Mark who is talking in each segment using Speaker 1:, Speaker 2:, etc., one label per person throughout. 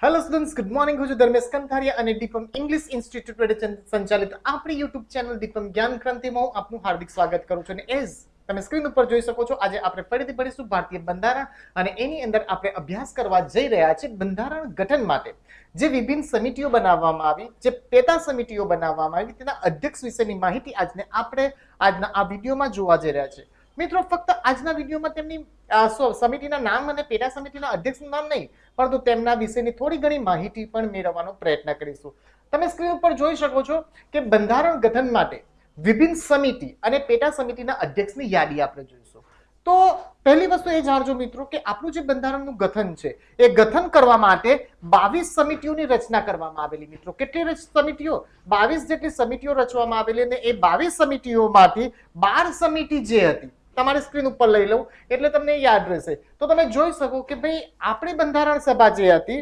Speaker 1: Hello students, good morning. હું છું ધર્મેશ કંથારિયા અને દીપમ ઇંગ્લિશ ઇન્સ્ટિટ્યૂટ વડે સંચાલિત આપણી યુટ્યુબ ચેનલ દીપમ જ્ઞાન ક્રાંતિમાં હું આપનું હાર્દિક સ્વાગત કરું છું. અને એઝ તમે સ્ક્રીન ઉપર જોઈ શકો છો, આજે આપણે ફરીથી ભણીશું ભારતીય બંધારણ અને એની અંદર આપણે અભ્યાસ કરવા જઈ રહ્યા છીએ બંધારણ ગઠન માટે જે વિભિન્ન સમિતિઓ બનાવવામાં આવી, જે પેટા સમિતિઓ બનાવવામાં આવી, તેના અધ્યક્ષ વિશેની માહિતી આજને આપણે આજના આ વિડીયોમાં જોવા જઈ રહ્યા છીએ. મિત્રો, ફક્ત આજના વિડીયોમાં તેમની સમિતિના નામ અને પેટા સમિતિના અધ્યક્ષનું નામ નહીં, પરંતુ તેમના વિશેની થોડી ઘણી માહિતી પણ મેળવવાનો પ્રયત્ન કરીશું. તમે સ્ક્રીન ઉપર જોઈ શકો છો કે બંધારણ ગઠન માટે વિભિન્ન સમિતિ અને પેટા સમિતિના અધ્યક્ષની યાદી આપણે જોઈશું. તો પહેલી વસ્તુ એ જાણજો મિત્રો કે આપણું જે બંધારણનું ગઠન છે એ ગઠન કરવા માટે 22 સમિતિઓની રચના કરવામાં આવેલી. મિત્રો, કેટલી સમિતિઓ? 22 જેટલી સમિતિઓ રચવામાં આવેલી અને એ 22 સમિતિઓમાંથી 12 સમિતિ જે હતી, તમારી સ્ક્રીન ઉપર લઈ લઉં એટલે તમને યાદ રહેશે. તો તમે જોઈ શકો કે ભાઈ આપણી બંધારણ સભા જે હતી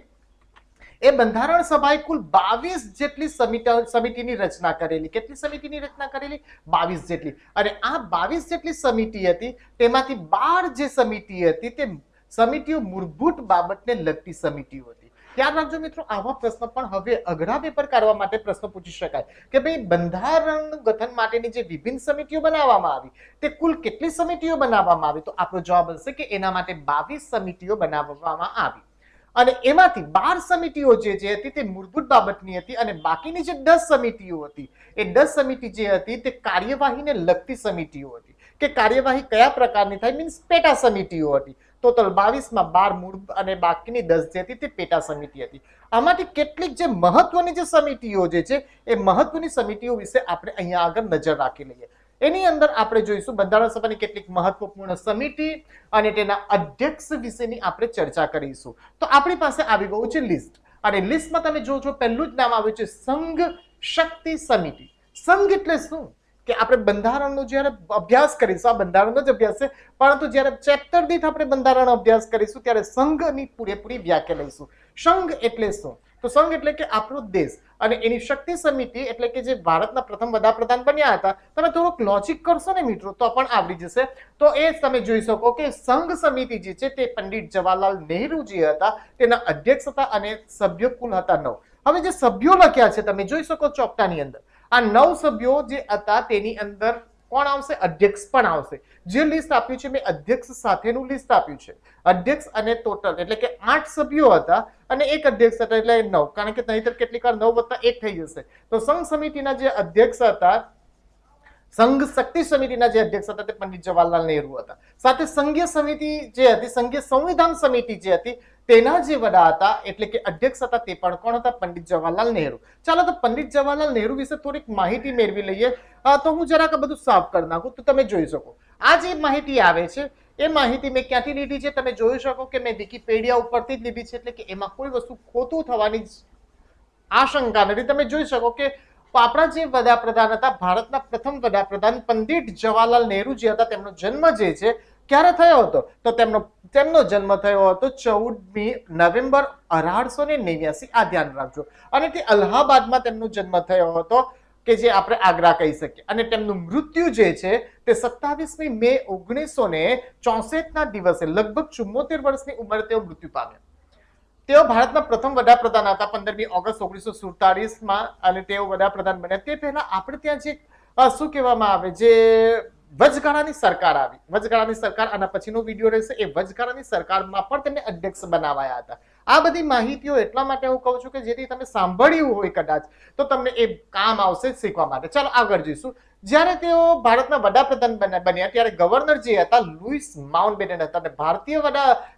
Speaker 1: એ બંધારણ સભાએ કુલ 22 જેટલી સમિતિની રચના કરેલી. કેટલી સમિતિની રચના કરેલી? 22 જેટલી. અને આ 22 જેટલી સમિતિ હતી તેમાંથી 12 જે સમિતિ હતી તે સમિતિઓ મૂળભૂત બાબતને લગતી સમિતિઓ હતી. યાદ રાખજો મિત્રો, આવા પ્રશ્ન પણ હવે અઘરા પેપર કાઢવા માટે પ્રશ્ન પૂછી શકાય કે ભાઈ બંધારણ ગઠન માટેની જે વિભિન્ન સમિતિઓ બનાવવામાં આવી તે કુલ કેટલી સમિતિઓ બનાવવામાં આવી? તો આપણો જવાબ હશે કે એના માટે 22 સમિતિઓ બનાવવામાં આવી અને એમાંથી 12 સમિતિઓ જે હતી તે મૂળભૂત બાબતની હતી અને બાકીની જે 10 સમિતિઓ હતી એ 10 સમિતિ જે હતી તે કાર્યવાહીને લગતી સમિતિઓ હતી. કે કાર્યવાહી કયા પ્રકારની થાય, મીન્સ પેટા સમિતિઓ હતી. ટોટલ 22 માં 12 મૂળ અને બાકીની 10 જે હતી તે પેટા સમિતિ હતી. આમાંથી કેટલીક જે મહત્વની જે સમિતિઓ જે છે એ મહત્વની સમિતિઓ વિશે આપણે અહીંયા આગળ નજર રાખી લઈએ. એની અંદર આપણે જોઈશું બંધારણ સભાની કેટલીક મહત્વપૂર્ણ સમિતિ અને તેના અધ્યક્ષ વિશેની આપણે ચર્ચા કરીશું. તો આપણી પાસે આવી ગયું છે લિસ્ટ અને લિસ્ટમાં તમે જોજો પહેલું જ નામ આવ્યું છે સંઘ શક્તિ સમિતિ. સંઘ એટલે શું કે આપણે બંધારણનો જ્યારે અભ્યાસ કરીશું, આ બંધારણનો જ અભ્યાસ છે, પરંતુ જ્યારે ચેપ્ટર દીઠ આપણે બંધારણ અભ્યાસ કરીશું ત્યારે સંઘની પૂરેપૂરી વ્યાખ્યા લઈશું. સંઘ એટલે શું? તો સંઘ એટલે કે આપણો દેશ અને એની શક્તિ સમિતિ એટલે કે જે ભારતના પ્રથમ વડાપ્રધાન બન્યા હતા. તમે થોડુંક લોજિક કરશો ને મિત્રો તો પણ આવડી જશે. તો એ તમે જોઈ શકો કે સંઘ સમિતિ જે છે તે પંડિત જવાહરલાલ નહેરુ જે હતા તેના અધ્યક્ષ હતા અને સભ્યો કુલ હતા 9. હવે જે સભ્યો લખ્યા છે તમે જોઈ શકો ચોપટાની અંદર, આ 9 સભ્યો જે હતા તેની અંદર કોણ આવશે? અધ્યક્ષ પણ આવશે. જે લિસ્ટ આપ્યું છે મેં અધ્યક્ષ સાથેનું લિસ્ટ આપ્યું છે. અધ્યક્ષ અને ટોટલ એટલે કે 8 સભ્યો હતા અને એક અધ્યક્ષ હતા એટલે 9, કારણ કે નહીતર કેટલીક વાર 9 વત્તા 1 થઈ જશે. તો સંઘ સમિતિના જે અધ્યક્ષ હતા, સંઘ શક્તિ સમિતિના જે અધ્યક્ષ હતા તે પંડિત જવાહરલાલ નહેરુ હતા. સાથે સંઘીય સમિતિ જે હતી, સંઘીય સંવિધાન સમિતિ જે હતી તેના જે વડા હતા એટલે કે અધ્યક્ષ હતા તે પણ કોણ હતા? પંડિત જવાહરલાલ નહેરુ. ચાલો તો પંડિત જવાહરલાલ નહેરુ વિશે થોડીક માહિતી મેળવી લઈએ. તો હું જરાક બધું સાફ કરી નાખું તો તમે જોઈ શકો આ જે માહિતી આવે છે એ માહિતી મેં ક્યાંથી લીધી છે તમે જોઈ શકો કે મેં વિકિપીડિયા ઉપરથી જ લીધી છે, એટલે કે એમાં કોઈ વસ્તુ ખોટું થવાની આશંકા નથી. તમે જોઈ શકો કે આપણા જે વડાપ્રધાન હતા, ભારતના પ્રથમ વડાપ્રધાન પંડિત જવાહરલાલ નહેરુ જે હતા, તેમનો જન્મ જે છે ક્યારે થયો હતો? તો તેમનો જન્મ થયો હતો 14મી નવેમ્બર 1889. આ ધ્યાન રાખજો. અને તે અલ્હાબાદમાં તેમનો જન્મ થયો હતો કે જે આપણે આગ્રા કહી શકીએ. અને તેમનું મૃત્યુ જે છે તે 27મી મે 1964 ના દિવસે લગભગ 74 વર્ષની ઉંમરે તેઓ મૃત્યુ પામ્યા. તેઓ ભારતના પ્રથમ વડાપ્રધાન હતા 15મી ઓગસ્ટ 1947માં અને તેઓ વડાપ્રધાન બન્યા. તે પહેલા આપણે ત્યાં જે શું કહેવામાં આવે, જે વચગાળાની સરકાર આવી, વચગાળાની સરકાર આના પછીનો વિડીયો રહેશે, એ વચગાળાની સરકારમાં પણ તેમને અધ્યક્ષ બનાવાયા હતા. આ બધી માહિતીઓ એટલા માટે હું કહું છું કે જેથી તમે સાંભળ્યું હોય કદાચ તો તમને એ કામ આવશે શીખવા માટે. ચાલો આગળ જઈશું. જ્યારે તેઓ ભારતના વડાપ્રધાન બન્યા ત્યારે ગવર્નર જે હતા લુઈસ માઉન્ટબેટન હતા અને ભારતીય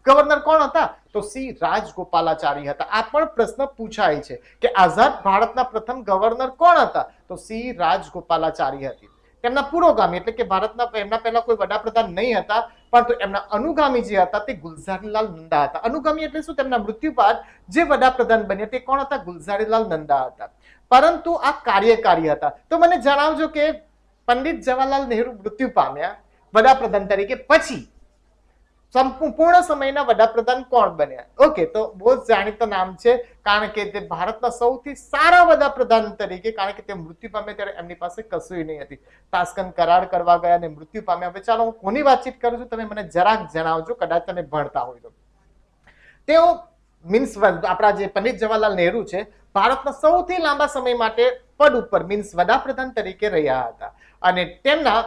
Speaker 1: ગવર્નર કોણ હતા? તો સી રાજગોપાલાચારી હતા. આ પણ પ્રશ્ન પૂછાય છે કે આઝાદ ભારતના પ્રથમ ગવર્નર કોણ હતા? તો સી રાજગોપાલાચારી હતી. તેમના પુરોગામી એટલે કે ભારતના એમના પહેલા કોઈ વડાપ્રધાન નહીં હતા, પરંતુ એમના અનુગામી જે હતા તે ગુલઝારીલાલ નંદા હતા. અનુગામી એટલે શું? તેમના મૃત્યુ બાદ જે વડાપ્રધાન બન્યા તે કોણ હતા? ગુલઝારીલાલ નંદા હતા. પરંતુ આ કાર્યકારી હતા. તો મને જણાવજો કે પંડિત જવાહરલાલ નહેરુ મૃત્યુ પામ્યા વડાપ્રધાન તરીકે પછી સંપૂર્ણ સમયના વડાપ્રધાન કોણ બન્યા? ઓકે, તો બહુ જ જાણીતા નામ છે, કારણ કે તે ભારતના સૌથી સારા વડાપ્રધાન તરીકે, કારણ કે તે મૃત્યુ પામ્યા ત્યારે એમની પાસે કશું નહીં હતી. તાસ્કન કરાર કરવા ગયા અને મૃત્યુ પામ્યા. હવે ચાલો હું કોની વાતચીત કરું છું તમે મને જરાક જણાવજો, કદાચ તમે ભણતા હોય તો. તેઓ મીન્સ આપણા જે પંડિત જવાહરલાલ નહેરુ છે ભારતના સૌથી લાંબા સમય માટે પદ ઉપર મીન્સ વડાપ્રધાન તરીકે રહ્યા હતા અને તેમના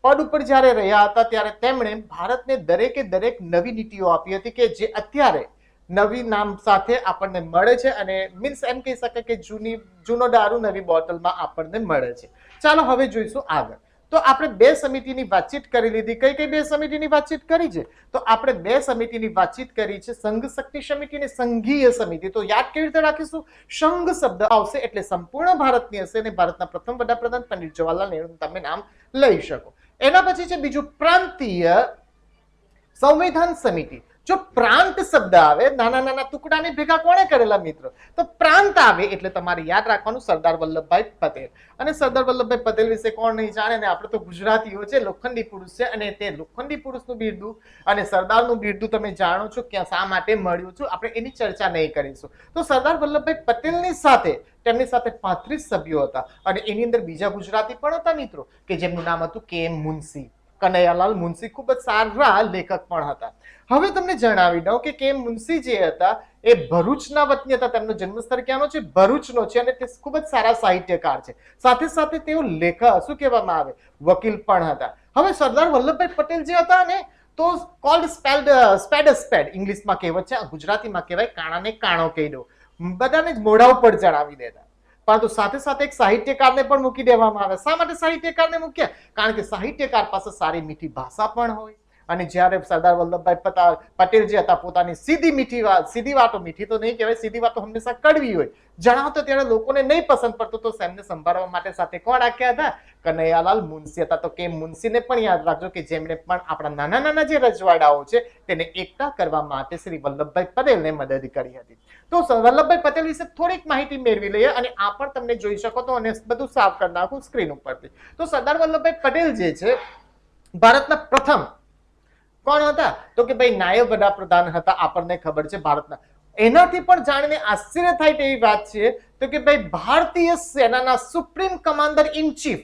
Speaker 1: પદ ઉપર જ્યારે રહ્યા હતા ત્યારે તેમણે ભારતને દરેકે દરેક નવી નીતિઓ આપી હતી કે જે અત્યારે નવી નામ સાથે આપણને મળે છે અને મીન્સ એમ કહી શકાય કે જૂનો દારૂ નવી બોટલમાં આપણને મળે છે. ચાલો હવે જોઈશું આગળ. તો આપણે બે સમિતિની વાતચીત કરી લીધી. કઈ કઈ બે સમિતિની વાતચીત કરી છે? તો આપણે બે સમિતિની વાતચીત કરી છે, સંઘ શક્તિ સમિતિ અને સંઘીય સમિતિ. તો યાદ કેવી રીતે રાખીશું? સંઘ શબ્દ આવશે એટલે સંપૂર્ણ ભારતની હશે અને ભારતના પ્રથમ વડાપ્રધાન પંડિત જવાહરલાલ નહેરુનું તમે નામ લઈ શકો. એના પછી છે બીજું પ્રાંતીય સંવિધાન સમિતિ. જો પ્રાંત શબ્દ આવે નાના નાના ટુકડાને ભેગા કોણે કરેલા મિત્રો? તો પ્રાંત આવે એટલે તમારે યાદ રાખવાનું સરદાર વલ્લભભાઈ પટેલ. અને સરદાર વલ્લભભાઈ પટેલ વિશે કોણ નહીં જાણે ને? આપણે તો ગુજરાતીઓ છે, લોખંડી પુરુષ છે અને તે લોખંડી પુરુષનું બિરદું અને સરદારનું બિરદું તમે જાણો છો ક્યાં શા માટે મળ્યું છું, આપણે એની ચર્ચા નહીં કરીશું. તો સરદાર વલ્લભભાઈ પટેલની સાથે તેમની સાથે 35 સભ્યો હતા અને એની અંદર બીજા ગુજરાતી પણ હતા મિત્રો કે જેમનું નામ હતું કે મુનશી, કનૈયાલાલ મુનશી. ખૂબ જ સારા લેખક પણ હતા. હવે તમને જણાવી દઉં કે કે મુનશી જે હતા એ ભરૂચના વતની હતા. તેમનો જન્મસ્થળ ક્યાંનો છે? ભરૂચનો છે અને તે ખૂબ જ સારા સાહિત્યકાર છે. સાથે સાથે તેઓ લેખક શું કહેવામાં આવે? વકીલ પણ હતા. હવે સરદાર વલ્લભભાઈ પટેલ જે હતા ને તો કોલ્ડ સ્પેડ ઇંગ્લિશમાં કહેવત છે, ગુજરાતીમાં કહેવાય કાણાને કાણો કહી દો. બધાને જ મોઢા ઉપર ચડાવી દેતા. પરંતુ સાથે સાથે એક સાહિત્યકારને પણ મૂકી દેવામાં આવે. શા માટે સાહિત્યકારને મૂક્યા? કારણ કે સાહિત્યકાર પાસે સારી મીઠી ભાષા પણ હોય અને જ્યારે સરદાર વલ્લભભાઈ પટેલ જે હતા પોતાની સીધી વાતો, મીઠી તો નહીં કહેવાય, સીધી વાતો હંમેશા કડવી હોય, જણાવતો ત્યારે લોકોને નહીં પસંદ પડતો તો તેમને સંભાળવા માટે સાથે કોણ રાખ્યા હતા? કનૈયાલાલ મુનશી હતા. તો કે મુનશીને પણ યાદ રાખજો કે જેમણે પણ આપણા નાના નાના જે રજવાડાઓ છે તેને એકઠા કરવા માટે શ્રી વલ્લભભાઈ પટેલને મદદ કરી હતી. તો વલ્લભભાઈ પટેલ વિશે થોડીક માહિતી મેળવી લઈએ અને આ પણ તમને જોઈ શકો તો અને બધું સાફ કરી નાખું સ્ક્રીન ઉપરથી. તો સરદાર વલ્લભભાઈ પટેલ જે છે ભારતના પ્રથમ કોણ હતા? તો કે ભાઈ નાયબ વડાપ્રધાન હતા. આપણને ખબર છે ભારતના. એનાથી પણ જાણીને આશ્ચર્ય થાય તેવી વાત છે તો કે ભાઈ ભારતીય સેનાના સુપ્રીમ કમાન્ડર ઇન ચીફ.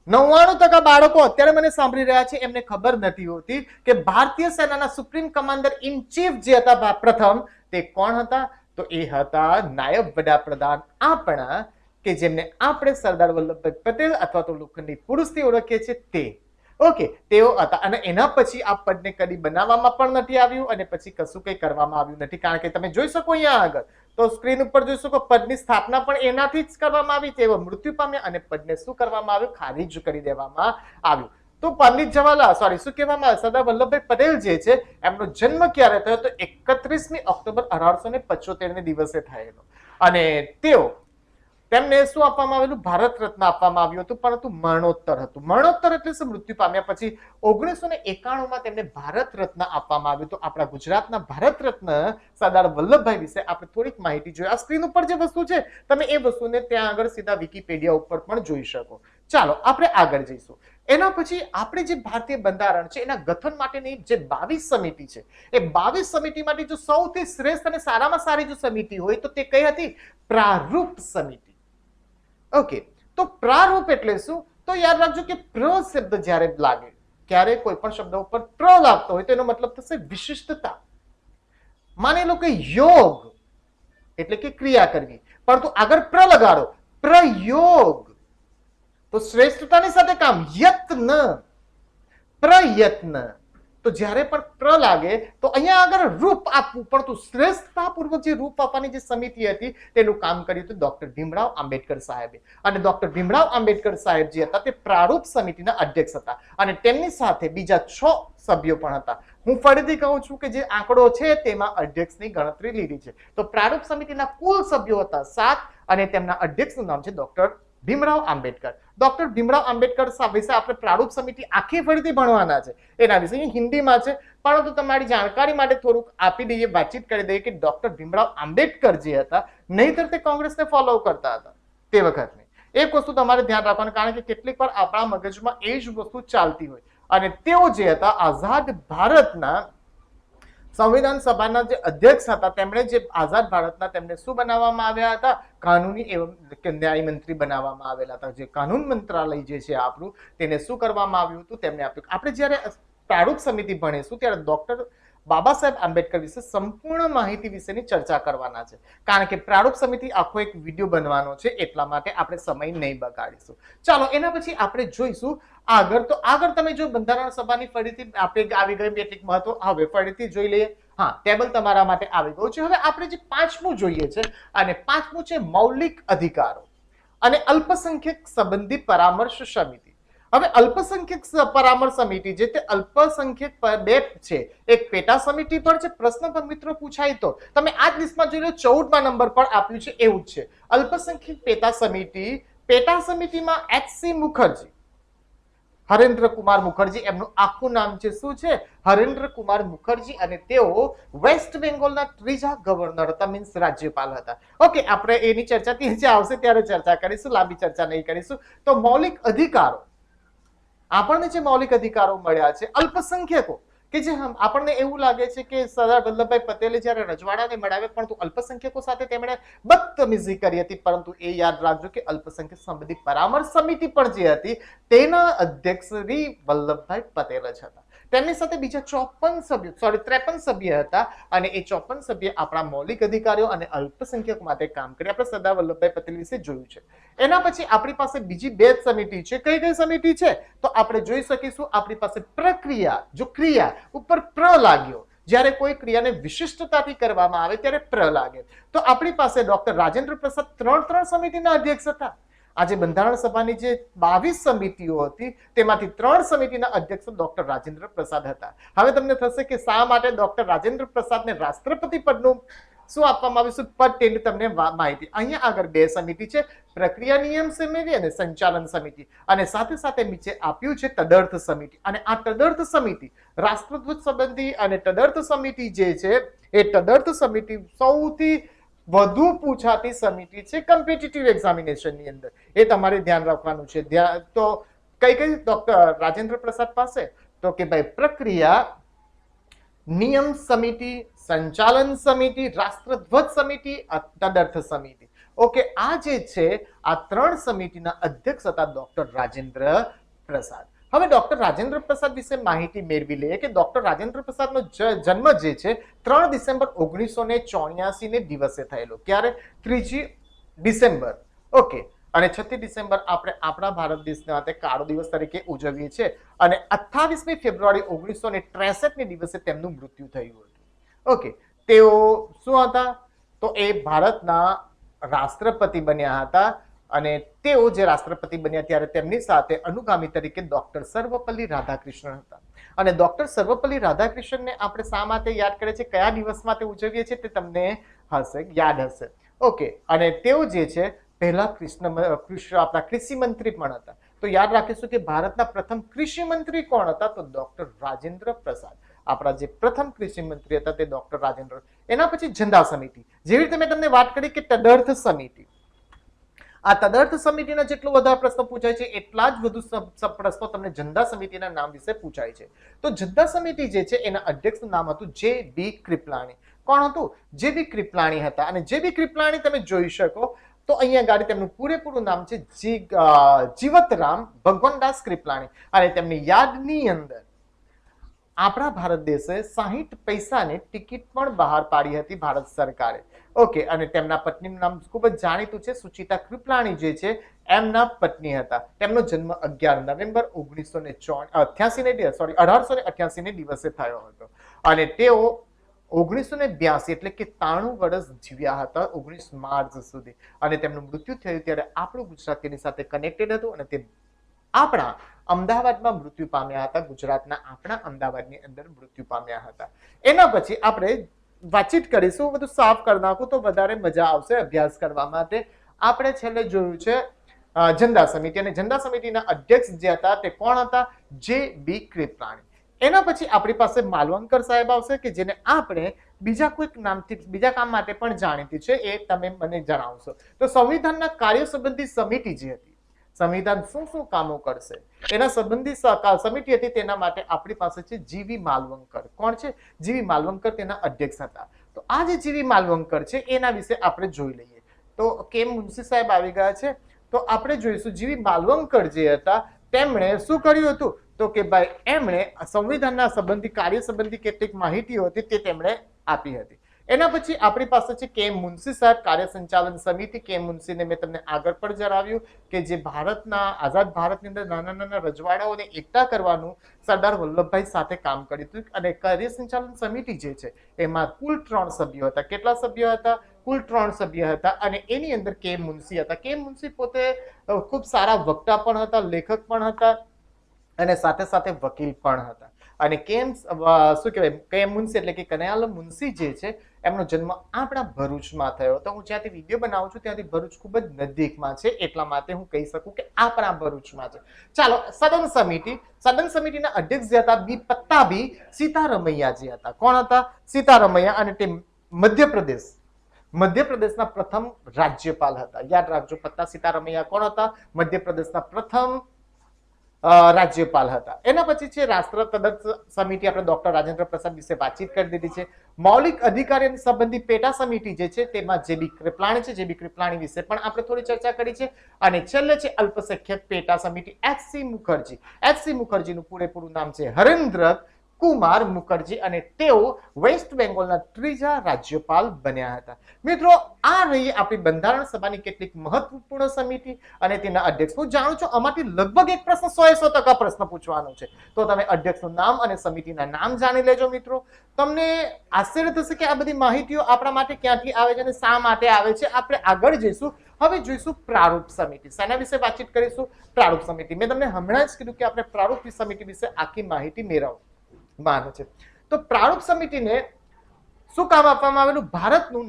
Speaker 1: 99% બાળકો અત્યારે મને સાંભળી રહ્યા છે એમને ખબર નથી હોતી કે ભારતીય સેનાના સુપ્રીમ કમાન્ડર ઇન ચીફ જે હતા પ્રથમ તે કોણ હતા? તો એ હતા નાયબ વડાપ્રધાન આપણા કે જેમને આપણે સરદાર વલ્લભભાઈ પટેલ અથવા તો લોખંડી પુરુષથી ઓળખીએ છીએ તે. ઓકે, તેઓ હતા અને એના પછી આ પદને કદી બનાવવામાં પણ નથી આવ્યું અને પછી કશું કંઈ કરવામાં આવ્યું નથી. કારણ કે તમે જોઈ શકો અહીંયા આગળ તો સ્ક્રીન ઉપર જોઈ શકો પદની સ્થાપના પણ એનાથી જ કરવામાં આવી. તેઓ મૃત્યુ પામ્યા અને પદને શું કરવામાં આવ્યું? ખારીજ કરી દેવામાં આવ્યું. તો પંડિત જવાહરલાલ શું કહેવામાં આવે? સરદાર વલ્લભભાઈ પટેલ જે છે એમનો જન્મ ક્યારે થયો? તો 31મી ઓક્ટોબર 1875 દિવસે થયેલો અને તેમને શું આપવામાં આવેલું? ભારત રત્ન આપવામાં આવ્યું હતું પરંતુ મરણોત્તર હતું. મરણોત્તર એટલે શું? મૃત્યુ પામ્યા પછી 1991માં તેમને ભારત રત્ન આપવામાં આવ્યું. તો આપણા ગુજરાતના ભારત રત્ન સરદાર વલ્લભભાઈ વિશે આપણે થોડીક માહિતી જોઈએ. આ સ્ક્રીન ઉપર જે વસ્તુ છે તમે એ વસ્તુને ત્યાં આગળ સીધા વિકીપીડિયા ઉપર પણ જોઈ શકો. ચાલો આપણે આગળ જઈશું. એના પછી આપણે જે ભારતીય બંધારણ છે એના ગઠન માટેની જે 22 સમિતિ છે એ 22 સમિતિમાંથી જો સૌથી શ્રેષ્ઠ અને સારામાં સારી જો સમિતિ હોય તો તે કઈ હતી? પ્રારૂપ સમિતિ. ઓકે, તો પ્રારૂપ એટલે શું? તો યાદ રાખજો કે પ્ર શબ્દ જ્યારે લાગે, ક્યારે કોઈ પણ શબ્દ ઉપર પ્ર લાગતો હોય તો એનો મતલબ થશે વિશિષ્ટતા. માની લો કે યોગ એટલે કે ક્રિયા કરવી, પરંતુ આગળ પ્ર લગાડો, પ્રયોગ, તો શ્રેષ્ઠતાની સાથે કામ, યત્ન, પ્રયત્ન. તો જ્યારે પણ પ્ર લાગે તો અહીંયા આગળ રૂપ આપવું પડતું. શ્રેષ્ઠતાપૂર્વક જે રૂપ આપવાની જે સમિતિ હતી તેનું કામ કર્યું હતું ડોક્ટર ભીમરાવ આંબેડકર સાહેબે. અને ડોક્ટર ભીમરાવ આંબેડકર સાહેબ જે હતા તે પ્રારૂપ સમિતિના અધ્યક્ષ હતા અને તેમની સાથે બીજા 6 સભ્યો પણ હતા. હું ફરીથી કહું છું કે જે આંકડો છે તેમાં અધ્યક્ષની ગણતરી લીધી છે. તો પ્રારૂપ સમિતિના કુલ સભ્યો હતા 7 અને તેમના અધ્યક્ષનું નામ છે ડોક્ટર ભીમરાવ આંબેડકર. ડોક્ટર ભીમરાવ આંબેડકર વિશે આપણે પ્રારૂપ સમિતિ આખી ફરીથી ભણવાના છે. એના વિશે હિન્દીમાં છે પરંતુ તમારી જાણકારી માટે થોડુંક આપી દઈએ, વાતચીત કરી દઈએ કે ડોક્ટર ભીમરાવ આંબેડકર જે હતા નહીતર તે કોંગ્રેસને ફોલો કરતા હતા તે વખતની. એક વસ્તુ તમારે ધ્યાન રાખવાનું, કારણ કે કેટલીક વાર આપણા મગજમાં એ જ વસ્તુ ચાલતી હોય. અને તેઓ જે હતા આઝાદ ભારતના સંવિધાન સભાના જે અધ્યક્ષ હતા તેમણે જે આઝાદ ભારતના તેમને શું બનાવવામાં આવ્યા હતા? કાનૂની એવં ન્યાય મંત્રી બનાવવામાં આવેલા હતા. જે કાનૂન મંત્રાલય જે છે આપણું તેને શું કરવામાં આવ્યું હતું? તેમને આપ્યું. આપણે જ્યારે પ્રારૂપ સમિતિ ભણીશું ત્યારે ડોક્ટર બાબા સાહેબ આંબેડકર વિશે સંપૂર્ણ માહિતી વિશેની ચર્ચા કરવાના છે, કારણ કે પ્રારૂપ સમિતિ આખો એક વિડીયો બનવાનો છે, એટલા માટે આપણે સમય નહીં બગાડીશું. ચાલો એના પછી આપણે જોઈશું આગળ તમે જો બંધારણ સભાની ફરીથી આપણે આવી ગઈ કેટલીક મહત્વ, હવે ફરીથી જોઈ લઈએ. હા, ટેબલ તમારા માટે આવી ગયું છે. હવે આપણે જે પાંચમું જોઈએ છે, અને પાંચમું છે મૌલિક અધિકારો અને અલ્પસંખ્યક સંબંધી પરામર્શ સમિતિ. હવે અલ્પસંખ્યક પરામર્શ સમિતિ જે તે અલ્પસંખ્યક બે છે, એક પેટા સમિતિ પર છે. પ્રશ્ન પર મિત્રો પૂછાય તો તમે આ જ લિસ્ટમાં જોઈ લો, 14મા નંબર પર આપ્યું છે એવું જ છે અલ્પસંખ્યક પેટા સમિતિ. પેટા સમિતિમાં HC મુખર્જી, હરેન્દ્ર કુમાર મુખર્જી, એમનું આખું નામ છે શું છે? હરેન્દ્ર કુમાર મુખર્જી, અને તેઓ વેસ્ટ બેંગોલના ત્રીજા ગવર્નર હતા, મીન્સ રાજ્યપાલ હતા. ઓકે, આપણે એની ચર્ચા ત્યાં આવશે ત્યારે ચર્ચા કરીશું, લાંબી ચર્ચા નહીં કરીશું. તો મૌલિક અધિકારો, આપણને જે મૌલિક અધિકારો મળ્યા છે અલ્પસંખ્યકો, કે જે આપણને એવું લાગે છે કે સરદાર વલ્લભભાઈ પટેલે જ્યારે રજવાડાને મળાવ્યા, પરંતુ અલ્પસંખ્યકો સાથે તેમણે બદતમીઝી કરી હતી. પરંતુ એ યાદ રાખજો કે અલ્પસંખ્યક સંબંધી પરામર્શ સમિતિ પણ જે હતી તેના અધ્યક્ષ શ્રી વલ્લભભાઈ પટેલ જ હતા. તેમની સાથે બીજા 53 સભ્ય હતા, અને એ 54 સભ્ય આપણા મૌલિક અધિકારીઓ અને અલ્પસંખ્યક માટે કામ કરી. આપણે સરદાર વલ્લભભાઈ પટેલ વિશે જોયું છે. એના પછી આપણી પાસે બીજી બે સમિતિ છે. કઈ કઈ સમિતિ છે તો આપણે જોઈ શકીશું. આપણી પાસે પ્રક્રિયા, જો ક્રિયા ઉપર પ્ર લાગ્યો, જ્યારે કોઈ ક્રિયાને વિશિષ્ટતાથી કરવામાં આવે ત્યારે પ્ર લાગે, તો આપણી પાસે ડોક્ટર રાજેન્દ્ર પ્રસાદ ત્રણ સમિતિના અધ્યક્ષ હતા. આજે બંધારણ સભાની જે 22 સમિતિઓ હતી તેમાંથી 3 સમિતિના અધ્યક્ષ ડોક્ટર રાજેન્દ્ર પ્રસાદ હતા. હવે તમને થશે કે શા માટે ડોક્ટર રાજેન્દ્ર પ્રસાદને રાષ્ટ્રપતિ પદનું શું આપવામાં આવ્યું છે પદ, તેની તમને માહિતી. અહીંયા આગળ બે સમિતિ છે, પ્રક્રિયા નિયમ સમિતિ અને સંચાલન સમિતિ, અને સાથે સાથે નીચે આપ્યું છે તદર્થ સમિતિ. અને આ તદર્થ સમિતિ રાષ્ટ્રધ્વજ સંબંધી અને તદર્થ સમિતિ જે છે એ તદર્થ સમિતિ સૌથી વધુ પૂછાતી સમિતિ છે કોમ્પિટિટિવ એક્ઝામિનેશનની અંદર. એ તમારે ધ્યાન રાખવાનું છે. તો કઈ ડોક્ટર રાજેન્દ્ર પ્રસાદ પાસે? તો કે ભાઈ પ્રક્રિયા નિયમ સમિતિ, સંચાલન સમિતિ, રાષ્ટ્રધ્વજ સમિતિ, તદર્થ સમિતિ. ઓકે, આ જે છે આ 3 સમિતિના અધ્યક્ષ હતા ડોક્ટર રાજેન્દ્ર પ્રસાદ. હવે ડોક્ટર રાજેન્દ્ર પ્રસાદ વિશે માહિતી મેળવી લઈએ કે ડોક્ટર રાજેન્દ્ર પ્રસાદનો જન્મ જે છે 3 ડિસેમ્બર 1984 ને દિવસે થયેલો. ક્યારે? 3 ડિસેમ્બર. ઓકે, અને 36 ડિસેમ્બર આપણે આપણા ભારત દેશના માટે કાળો દિવસ તરીકે ઉજવીએ છીએ, અને 28મી ફેબ્રુઆરી 1963 ને દિવસે તેમનું મૃત્યુ થયું હતું. ઓકે, તેઓ શું હતા? તો એ ભારતના રાષ્ટ્રપતિ બન્યા હતા, અને તેઓ જે રાષ્ટ્રપતિ બન્યા ત્યારે તેમની સાથે અનુગામી તરીકે ડોક્ટર સર્વપલ્લી રાધાકૃષ્ણન હતા. અને ડોક્ટર સર્વપલ્લી રાધાકૃષ્ણનને આપણે શા માટે યાદ કરીએ છીએ, કયા દિવસ માટે ઉજવીએ છીએ તે તમને યાદ હશે. ઓકે, અને તેઓ જે છે પહેલા આપણા કૃષિ મંત્રી પણ હતા. તો યાદ રાખીશું કે ભારતના પ્રથમ કૃષિ મંત્રી કોણ હતા? તો ડોક્ટર રાજેન્દ્ર પ્રસાદ. આપણા જે પ્રથમ કૃષિ મંત્રી હતા તે ડોક્ટર રાજેન્દ્ર. એના પછી ઝંડા સમિતિ, જેવી રીતે મેં તમને વાત કરી કે તદર્થ સમિતિ. આ તદર્થ સમિતિના જેટલો વધારે પ્રશ્નો પૂછાય છે એટલા જ વધુ પ્રશ્નો તમને ઝંડા સમિતિના નામ વિશે પૂછાય છે. તો ઝંડા સમિતિ જે છે એના અધ્યક્ષનું નામ હતું જે.બી. કૃપલાણી. કોણ હતું? જે.બી. કૃપલાણી હતા. અને જે.બી. કૃપલાણી તમે જોઈ શકો તો અહીંયા ગાડી તેમનું પૂરેપૂરું નામ છે જીવતરામ ભગવાનદાસ કૃપલાણી. અને તેમની યાદની અંદર આપણા ભારત દેશે 60 પૈસાની ટિકિટ પણ બહાર પાડી હતી ભારત સરકારે. ઓકે, અને તેમના પત્નીનું નામ ખૂબ જ જાણીતું છે, સુચિતા કૃપલાણી જે છે એમના પત્ની હતા. તેમનો જન્મ 11 નવેમ્બર 1888 ને દિવસે થયો હતો, અને તેઓ 1982 એટલે કે 93 વર્ષ જીવ્યા હતા, 19 માર્ચ સુધી. અને તેમનું મૃત્યુ થયું ત્યારે આપણું ગુજરાત તેની સાથે કનેક્ટેડ હતું, અને તે આપણા અમદાવાદમાં મૃત્યુ પામ્યા હતા. ગુજરાતના આપણા અમદાવાદની અંદર મૃત્યુ પામ્યા હતા. એના પછી આપણે વાતચીત કરીશું, બધું સાફ કરી નાખું તો વધારે મજા આવશે અભ્યાસ કરવા માટે. આપણે છેલ્લે જોયું છે ઝંડા સમિતિ, અને ઝંડા સમિતિના અધ્યક્ષ જે હતા તે કોણ હતા? જે.બી. કૃપલાણી. એના પછી આપણી પાસે માલવંકર સાહેબ આવશે કે જેને આપણે બીજા કોઈક નામથી બીજા કામ માટે પણ જાણીતી છે, એ તમે મને જણાવશો. તો સંવિધાનના કાર્ય સંબંધી સમિતિ જે હતી, સંવિધાન શું કામો કરશે એના સંબંધી સમિતિ હતી, તેના માટે આપણી પાસે છે જીવી માલવંકર. કોણ છે? જીવી માલવંકર તેના અધ્યક્ષ હતા. તો આ જે જીવી માલવંકર છે એના વિશે આપણે જોઈ લઈએ. તો કેમ મુનશી સાહેબ આવી ગયા છે, તો આપણે જોઈશું જીવી માલવંકર જે હતા તેમણે શું કર્યું હતું? તો કે ભાઈ એમણે સંવિધાનના સંબંધી કાર્ય સંબંધી કેટલીક માહિતીઓ હતી તે તેમણે આપી હતી. એના પછી આપણી પાસે છે કે મુનશી સાહેબ, કાર્ય સંચાલન સમિતિ. કે મુનશીને મેં તમને આગળ પણ જણાવ્યું કે જે ભારતના આઝાદ ભારતની અંદર નાના નાના રજવાડાઓને એકઠા કરવાનું સરદાર વલ્લભભાઈ સાથે કામ કર્યું હતું. અને કાર્ય સંચાલન સમિતિ જે છે એમાં કુલ 3 સભ્યો હતા. કેટલા સભ્યો હતા? કુલ 3 સભ્ય હતા. અને એની અંદર કે મુનશી હતા. કે મુનશી પોતે ખૂબ સારા વક્તા પણ હતા, લેખક પણ હતા અને સાથે સાથે વકીલ પણ હતા. અને શું કહેવાય, કે મુનશી એટલે કે કનૈયાલાલ મુનશી જે છે એમનો જન્મ આપણા ભરૂચમાં થયો હતો. હું જ્યાંથી વિડીયો બનાવું છું ત્યાંથી ભરૂચ ખૂબ જ નજીકમાં છે, એટલા માટે હું કહી શકું કે આપણા ભરૂચમાં છે. ચાલો, સદન સમિતિ. સદન સમિતિના અધ્યક્ષ જે હતા પત્તાભી સીતારમૈયા જે હતા. કોણ હતા? સીતારમૈયા. અને તે મધ્યપ્રદેશના પ્રથમ રાજ્યપાલ હતા. યાદ રાખજો, પત્તા સીતારમૈયા કોણ હતા? મધ્યપ્રદેશના પ્રથમ રાજ્યપાલ હતા. એના પછી છે રાષ્ટ્ર તદર્થ સમિતિ. આપણે ડોક્ટર રાજેન્દ્ર પ્રસાદ વિશે વાતચીત કરી દીધી છે. મૌલિક અધિકારી સંબંધી પેટા સમિતિ જે છે તેમાં જેબી કૃપલાણી છે. જેબી કૃપલાણી વિશે પણ આપણે થોડી ચર્ચા કરી છે. અને છેલ્લે છે અલ્પસંખ્યક પેટા સમિતિ. એચ.સી. મુખર્જી. એચ.સી. મુખર્જીનું પૂરેપૂરું નામ છે હરેન્દ્ર કુમાર મુખર્જી અને તેઓ વેસ્ટ બેંગોલના 3જા રાજ્યપાલ બન્યા હતા. મિત્રો, આ રહી આપણી બંધારણ સભાની કેટલીક મહત્વપૂર્ણ સમિતિ અને તેના અધ્યક્ષ. હું જાણું છું આમાંથી લગભગ એક પ્રશ્ન 100% પ્રશ્ન પૂછવાનો છે, તો તમે અધ્યક્ષનું નામ અને સમિતિના નામ જાણી લેજો. મિત્રો, તમને આશ્ચર્ય થશે કે આ બધી માહિતીઓ આપણા માટે ક્યાંથી આવે છે અને શા માટે આવે છે. આપણે આગળ જઈશું. હવે જોઈશું પ્રારૂપ સમિતિ. શેના વિશે વાતચીત કરીશું? પ્રારૂપ સમિતિ. મેં તમને હમણાં જ કીધું કે આપણે પ્રારૂપ સમિતિ વિશે આખી માહિતી મેળવવાની છે. તો પ્રારૂપ સમિતિને શું કામ આપવામાં આવેલું? ભારતનું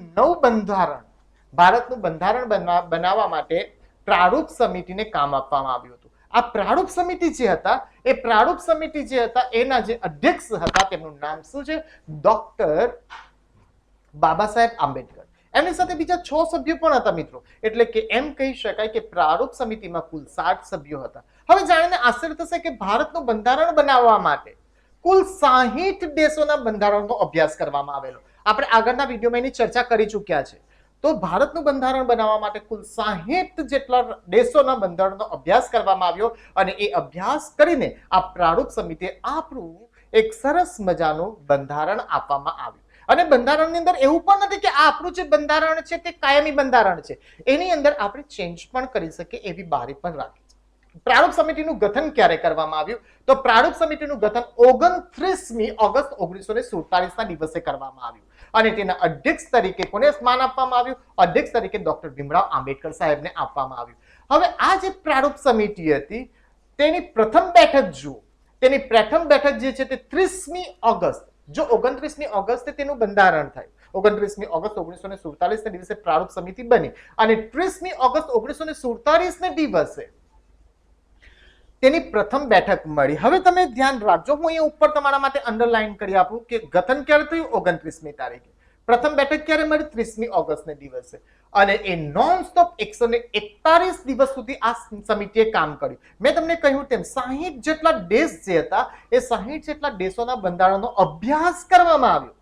Speaker 1: બંધારણ બનાવવા માટે પ્રારૂપ સમિતિને કામ આપવામાં આવ્યું હતું. આ પ્રારૂપ સમિતિ જે હતા એના જે અધ્યક્ષ હતા તેમનું નામ શું છે? ડોક્ટર બાબા સાહેબ આંબેડકર. એમની સાથે બીજા 6 સભ્યો પણ હતા. મિત્રો, એટલે કે એમ કહી શકાય કે પ્રારૂપ સમિતિમાં કુલ 60 સભ્યો હતા. હવે જાણીને આશ્ચર્ય થશે કે ભારતનું બંધારણ બનાવવા માટે કુલ 60 દેશોના બંધારણનો અભ્યાસ કરવામાં આવેલો. આપણે આગળના વિડીયોમાં એની ચર્ચા કરી ચૂક્યા છે. તો ભારતનું બંધારણ બનાવવા માટે કુલ 60 જેટલા દેશોના બંધારણનો અભ્યાસ કરવામાં આવ્યો. અને એ અભ્યાસ કરીને આ પ્રારૂપ સમિતિએ આપણું એક સરસ મજાનું બંધારણ આપવામાં આવ્યું. અને બંધારણની અંદર એવું પણ નથી કે આ આપણું જે બંધારણ છે તે કાયમી બંધારણ છે. એની અંદર આપણે ચેન્જ પણ કરી શકીએ એવી બારી પણ રાખી. પ્રારૂપ સમિતિનું ગઠન ક્યારે કરવામાં આવ્યું? તો પ્રારૂપ સમિતિનું ગઠન 29મી ઓગસ્ટ 1947ના દિવસે કરવામાં આવ્યું. અને તેના અધ્યક્ષ તરીકે કોને સ્થાન આપવામાં આવ્યું? અધ્યક્ષ તરીકે ડોક્ટર ભીમરાવ આંબેડકર સાહેબને આપવામાં આવ્યું. હવે આ જે પ્રારૂપ સમિતિ હતી તેની પ્રથમ બેઠક જુઓ. તેની પ્રથમ બેઠક જે છે તે 30મી ઓગસ્ટ. જો 29મી ઓગસ્ટે તેનું બંધારણ થયું. 29મી ઓગસ્ટ 1947ના દિવસે પ્રારૂપ સમિતિ બની અને 30મી ઓગસ્ટ 1947ના દિવસે તેની પ્રથમ બેઠક મળી. હવે તમે ધ્યાન રાખજો, હું અહીંયા ઉપર તમારા માટે અંડરલાઈન કરી આપું કે ગઠન ક્યારે થયું? 29મી તારીખે. પ્રથમ બેઠક ક્યારે મળી? 30મી ઓગસ્ટને દિવસે. અને એ નોન સ્ટોપ 141 દિવસ સુધી આ સમિતિએ કામ કર્યું. મેં તમને કહ્યું તેમ 60 જેટલા દેશ જે હતા એ 60 જેટલા દેશોના બંધારણનો અભ્યાસ કરવામાં આવ્યો.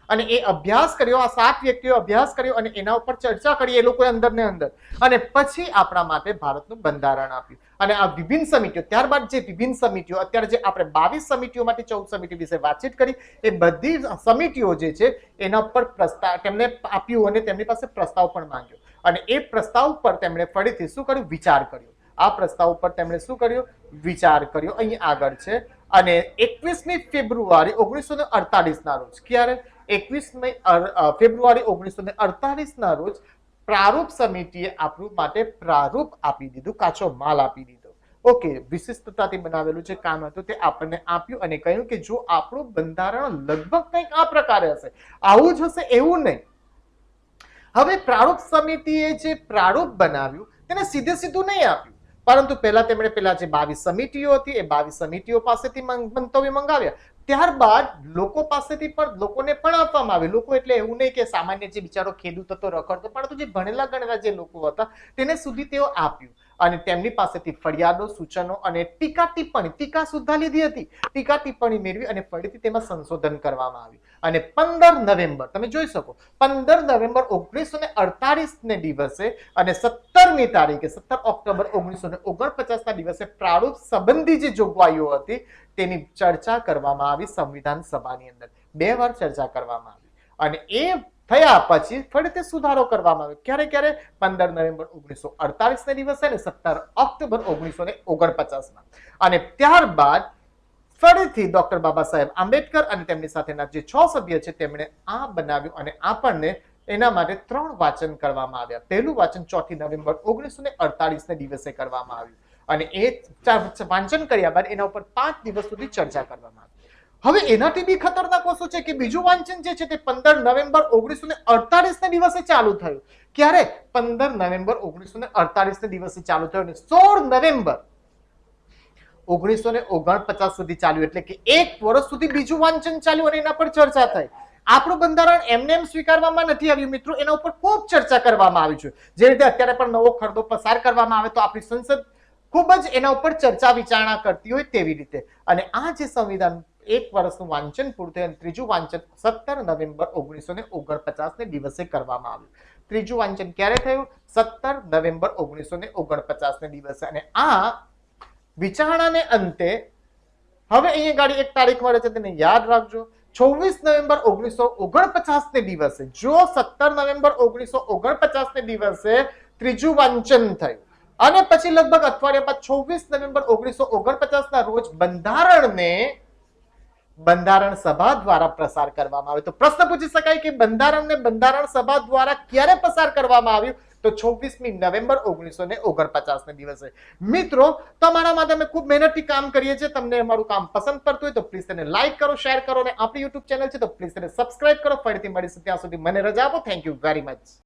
Speaker 1: અને એ અભ્યાસ કર્યો, આ 7 વ્યક્તિઓ અભ્યાસ કર્યો અને એના ઉપર ચર્ચા કરી એ લોકોએ અંદર ને અંદર. અને પછી આપણા માટે ભારતનું બંધારણ આપ્યું. અને આ વિભિન્ન સમિતિઓ, ત્યારબાદ જે વિભિન્ન સમિતિઓ, અત્યારે જે આપણે 22 સમિતિઓમાંથી 14 સમિતિ વિશે વાતચીત કરી, એ બધી સમિતિઓ જે છે એના પર પ્રસ્તાવ તેમને આપ્યું અને તેમની પાસે પ્રસ્તાવ પણ માંગ્યો. અને એ પ્રસ્તાવ પર તેમણે ફરીથી શું કર્યું? વિચાર કર્યો. આ પ્રસ્તાવ ઉપર તેમણે શું કર્યું? વિચાર કર્યો. અહીં આગળ છે. અને 21મી ફેબ્રુઆરી 1948ના રોજ, ક્યારે? 21મી ફેબ્રુઆરી 1948ના રોજ પ્રારૂપ સમિતિએ આપણું માટે પ્રારૂપ આપી દીધું, કાચો માલ આપી દીધો. ઓકે, વિશિષ્ટતાથી બનાવેલું જે કામ હતું તે આપણને આપ્યું અને કહ્યું કે જો આપણું બંધારણ લગભગ કંઈક આ પ્રકારે હશે, આવું જ હશે એવું નહીં. હવે પ્રારૂપ સમિતિએ જે પ્રારૂપ બનાવ્યું તેને સીધે સીધું નહીં આપ્યું, પરંતુ પહેલા તેમણે પેલા જે 22 સમિતિઓ હતી એ 22 સમિતિઓ પાસેથી મંતવ્ય મંગાવ્યા. ત્યારબાદ લોકો પાસેથી પણ લોકોને પણ આપવામાં આવે. લોકો એટલે એવું નહીં કે સામાન્ય જે બિચારો ખેડૂત હતો, રખડતો, પરંતુ જે ભણેલા ગણેલા જે લોકો હતા તેને સુધી તેઓ આપ્યું. અને તેમની પાસેથી ફરિયાદો, સૂચનો અને ટીકા સુદ્ધા લીધી હતી. ટીકા ટિપ્પણી મેળવી અને ફરીથી તેમાં સંશોધન કરવામાં આવ્યું અને 15 નવેમ્બર તમે જોઈ શકો 15 નવેમ્બર 1948 ને દિવસે અને 17મી તારીખે 17 ઓક્ટોબર 1949 ના દિવસે પ્રારૂપ સંબંધી જે જોગવાઈઓ હતી તેની ચર્ચા કરવામાં આવી સંવિધાન સભાની અંદર. 2 વાર ચર્ચા કરવામાં આવી અને એ થયા પછી ફરીથી સુધારો કરવામાં આવ્યો. ક્યારે 15 નવેમ્બર 1948 ના દિવસે અને 17 ઓક્ટોબર 1949 માં. અને ત્યારબાદ ફરીથી ડોક્ટર બાબા સાહેબ આંબેડકર અને તેમની સાથેના જે 6 સભ્ય છે તેમણે આ બનાવ્યું અને આપણને એના માટે 3 વાંચન કરવામાં આવ્યા. પહેલું વાંચન 4 નવેમ્બર 1948 ના દિવસે કરવામાં આવ્યું અને એ વાંચન કર્યા બાદ એના ઉપર 5 દિવસ સુધી ચર્ચા કરવામાં આવી. હવે એનાથી બી ખતરનાક વસ્તુ છે કે બીજું વાંચન જે છે તે 15 નવેમ્બર 1948 ના દિવસે ચાલુ થયું. ક્યારે? 15 નવેમ્બર 1948 ના દિવસે ચાલુ થયું અને 16 નવેમ્બર 1949 સુધી ચાલ્યું. એટલે કે 1 વર્ષ સુધી બીજું વાંચન ચાલ્યું અને એના પર ચર્ચા થઈ. આપણું બંધારણ એમને સ્વીકારવામાં નથી આવ્યું મિત્રો, એના ઉપર ખૂબ ચર્ચા કરવામાં આવી છે. જે રીતે અત્યારે પણ નવો ખરડો પસાર કરવામાં આવે તો આપણી સંસદ ખૂબ જ એના ઉપર ચર્ચા વિચારણા કરતી હોય તેવી રીતે. અને આ જે સંવિધાન 1 વર્ષનું વાંચન પૂરું થયું અને ત્રીજું વાંચન 17 નવેમ્બર 1949 ને દિવસે કરવામાં આવ્યું. ત્રીજું વાંચન ક્યારે થયું? 17 નવેમ્બર 1949 ને દિવસે. અને આ વિચારણાને અંતે હવે અહીંયા ગાડી એક તારીખ મળે છે તેને યાદ રાખજો. 26 નવેમ્બર 1949 ને દિવસે જો 17 નવેમ્બર 1949 ને દિવસે ત્રીજું વાંચન થયું અને પછી લગભગ અઠવાડિયા બાદ 26 નવેમ્બર 1949 ના રોજ બંધારણ સભા દ્વારા પ્રસાર કરવામાં આવ્યો. તો પ્રશ્ન પૂછી શકાય કે બંધારણને બંધારણ સભા દ્વારા ક્યારે પસાર કરવામાં આવ્યું? તો 26મી નવેમ્બર 1949 ના દિવસે. મિત્રો તમારા માટે અમે ખૂબ મહેનતથી કામ કરીએ છીએ. તમને અમારું કામ પસંદ પડતું હોય તો પ્લીઝ તેને લાઈક કરો, શેર કરો અને આપણી યુટ્યુબ ચેનલ છે તો પ્લીઝ તેને સબસ્ક્રાઇબ કરો. ફરીથી મળીશું, ત્યાં સુધી મને રજા આપો. Thank you very much.